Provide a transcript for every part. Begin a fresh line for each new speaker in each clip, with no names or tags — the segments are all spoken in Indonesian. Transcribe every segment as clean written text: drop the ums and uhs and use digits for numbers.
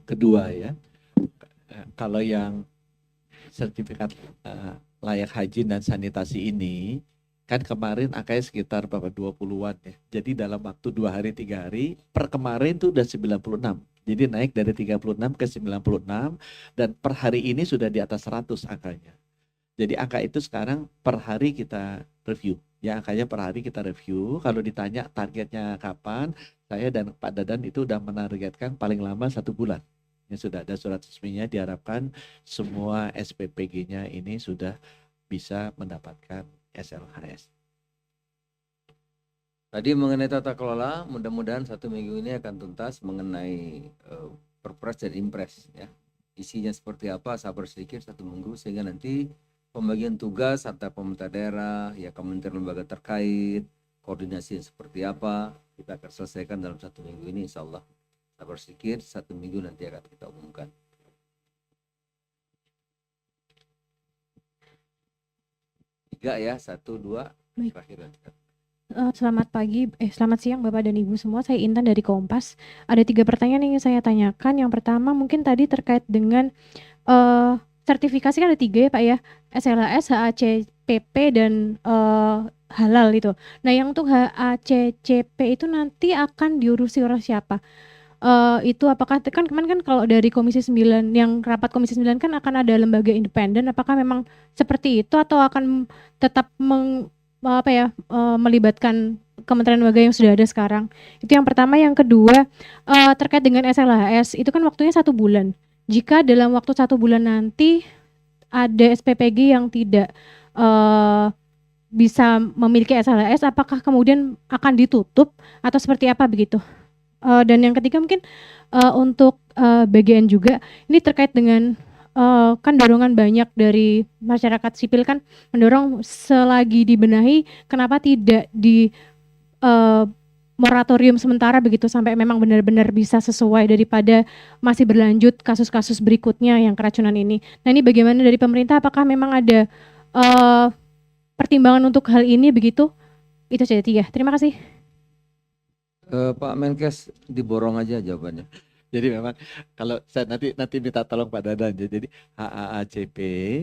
kedua ya. Kalau yang sertifikat layak haji dan sanitasi ini kan kemarin angkanya sekitar berapa 20-an ya. Jadi dalam waktu 2 hari 3 hari per kemarin tuh udah 96. Jadi naik dari 36 ke 96 dan per hari ini sudah di atas 100 angkanya. Jadi angka itu sekarang per hari kita review. Ya angkanya per hari kita review. Kalau ditanya targetnya kapan, saya dan Pak Dadan itu udah menargetkan paling lama 1 bulan. Ya sudah ada surat resminya, diharapkan semua SPPG-nya ini sudah bisa mendapatkan SLHS.
Tadi mengenai tata kelola, mudah-mudahan 1 minggu ini akan tuntas mengenai perpres dan impres ya. Isinya seperti apa, sabar sedikit 1 minggu sehingga nanti pembagian tugas antar pemerintah daerah, ya kementerian lembaga terkait, koordinasi seperti apa, kita akan selesaikan dalam 1 minggu ini insya Allah. Sabar sedikit, 1 minggu nanti akan kita umumkan. Tiga ya, 1, 2, terakhir.
Selamat pagi, selamat siang Bapak dan Ibu semua. Saya Intan dari Kompas. Ada 3 pertanyaan yang ingin saya tanyakan. Yang pertama mungkin tadi terkait dengan sertifikasi kan ada 3 ya Pak ya, SLHS, HACCP dan halal itu. Nah yang untuk HACCP itu nanti akan diurusi oleh siapa? Itu apakah kan kemarin kan kalau dari Komisi 9 yang rapat Komisi 9 kan akan ada lembaga independen, apakah memang seperti itu atau akan tetap melibatkan kementerian lembaga yang sudah ada sekarang? Itu yang pertama. Yang kedua, terkait dengan SLHS itu kan waktunya 1 bulan. Jika dalam waktu 1 bulan nanti ada SPPG yang tidak bisa memiliki SLHS, apakah kemudian akan ditutup atau seperti apa begitu? Dan yang ketiga mungkin untuk BGN juga, ini terkait dengan kan dorongan banyak dari masyarakat sipil kan mendorong selagi dibenahi kenapa tidak di moratorium sementara begitu sampai memang benar-benar bisa sesuai daripada masih berlanjut kasus-kasus berikutnya yang keracunan ini. Nah ini bagaimana dari pemerintah, apakah memang ada pertimbangan untuk hal ini begitu? Itu saja 3. Terima kasih.
Pak Menkes diborong aja jawabannya.
Jadi memang kalau saya nanti minta tolong Pak Dadan. Jadi HAACP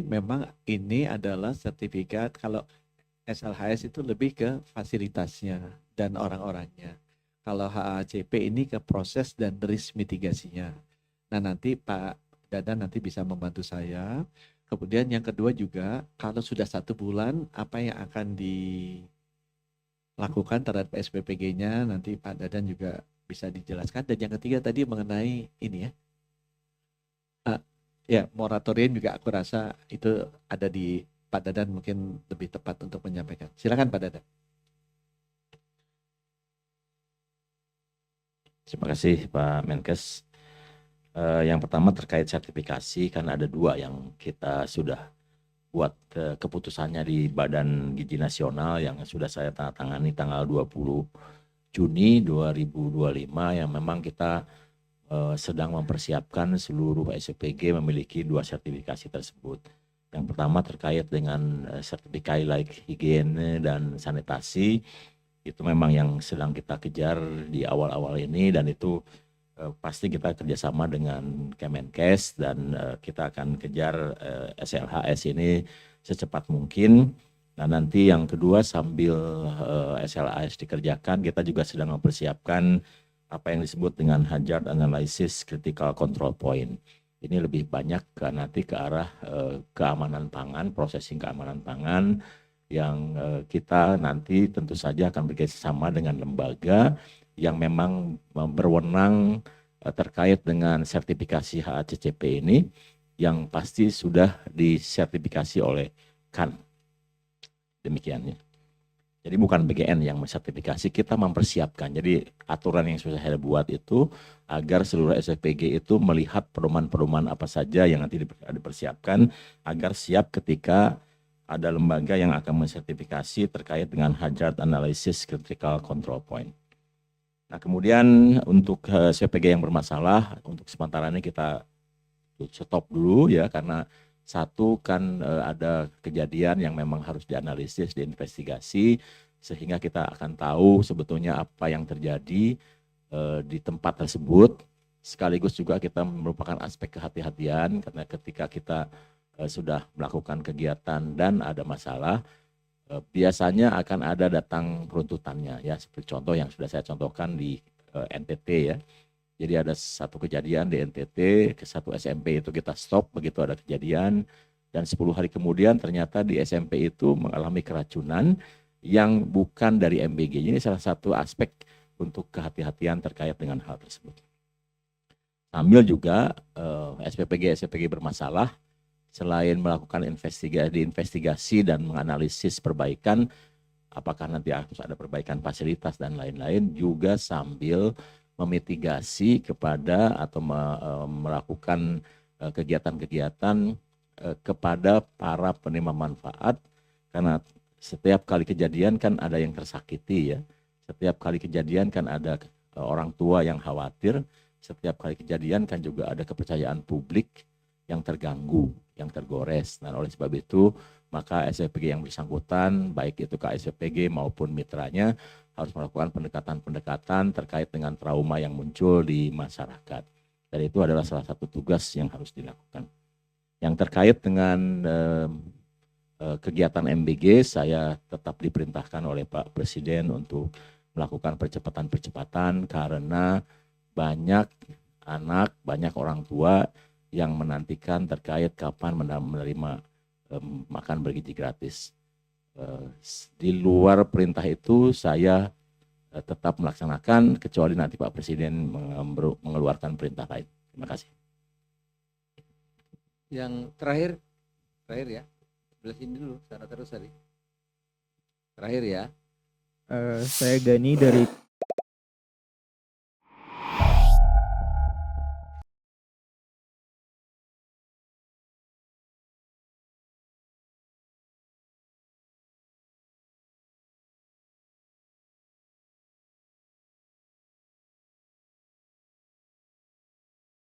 memang ini adalah sertifikat, kalau SLHS itu lebih ke fasilitasnya dan orang-orangnya. Kalau HACP ini ke proses dan risk mitigasinya. Nah nanti Pak Dadan nanti bisa membantu saya. Kemudian yang kedua juga kalau sudah 1 bulan apa yang akan dilakukan terhadap SPPG-nya nanti Pak Dadan juga bisa dijelaskan. Dan yang ketiga tadi mengenai ini ya. Ya moratorium juga aku rasa itu ada di Pak Dadan, mungkin lebih tepat untuk menyampaikan. Silakan Pak Dadan.
Terima kasih Pak Menkes. Yang pertama terkait sertifikasi, kan ada 2 yang kita sudah buat keputusannya di Badan Gizi Nasional yang sudah saya tanda tangani tanggal 20 Juni 2025 yang memang kita sedang mempersiapkan seluruh SPPG memiliki 2 sertifikasi tersebut. Yang pertama terkait dengan sertifikasi layak higiene dan sanitasi, itu memang yang sedang kita kejar di awal-awal ini, dan itu pasti kita kerjasama dengan Kemenkes dan kita akan kejar SLHS ini secepat mungkin. Nah nanti yang kedua sambil SLHS dikerjakan, kita juga sedang mempersiapkan apa yang disebut dengan Hazard Analysis Critical Control Point. Ini lebih banyak nanti ke arah keamanan pangan, processing keamanan pangan, yang kita nanti tentu saja akan bekerjasama dengan lembaga yang memang berwenang terkait dengan sertifikasi HACCP ini, yang pasti sudah disertifikasi oleh KAN. Demikiannya. Jadi bukan BGN yang mensertifikasi, kita mempersiapkan. Jadi aturan yang sudah saya buat itu agar seluruh SPPG itu melihat pedoman-pedoman apa saja yang nanti dipersiapkan agar siap ketika ada lembaga yang akan mensertifikasi terkait dengan Hazard Analysis Critical Control Point. Nah kemudian untuk SPPG yang bermasalah, untuk sementara ini kita stop dulu ya, karena satu kan ada kejadian yang memang harus dianalisis, diinvestigasi, sehingga kita akan tahu sebetulnya apa yang terjadi di tempat tersebut. sekaligus juga kita merupakan aspek kehati-hatian karena ketika kita sudah melakukan kegiatan dan ada masalah, biasanya akan ada datang runtutannya ya, seperti contoh yang sudah saya contohkan di NTT ya. Jadi ada satu kejadian di NTT, ke satu SMP itu kita stop begitu ada kejadian, dan 10 hari kemudian ternyata di SMP itu mengalami keracunan yang bukan dari MBG. Ini salah satu aspek untuk kehati-hatian terkait dengan hal tersebut. Sambil juga SPPG bermasalah, selain melakukan investigasi dan menganalisis perbaikan, apakah nanti harus ada perbaikan fasilitas dan lain-lain, juga sambil memitigasi kepada atau melakukan kegiatan-kegiatan kepada para penerima manfaat, karena setiap kali kejadian kan ada yang tersakiti ya, setiap kali kejadian kan ada orang tua yang khawatir, setiap kali kejadian kan juga ada kepercayaan publik yang terganggu, yang tergores. Nah, oleh sebab itu, maka SPPG yang bersangkutan, baik itu KSPPG maupun mitranya, harus melakukan pendekatan-pendekatan terkait dengan trauma yang muncul di masyarakat. Dan itu adalah salah satu tugas yang harus dilakukan. Yang terkait dengan kegiatan MBG, saya tetap diperintahkan oleh Pak Presiden untuk melakukan percepatan-percepatan karena banyak anak, banyak orang tua yang menantikan terkait kapan menerima makan bergizi gratis. Di luar perintah itu saya tetap melaksanakan kecuali nanti Pak Presiden mengeluarkan perintah lain. Terima kasih.
Yang terakhir ya, sebelah sini dulu, secara terus tadi. Terakhir ya.
Saya Gani dari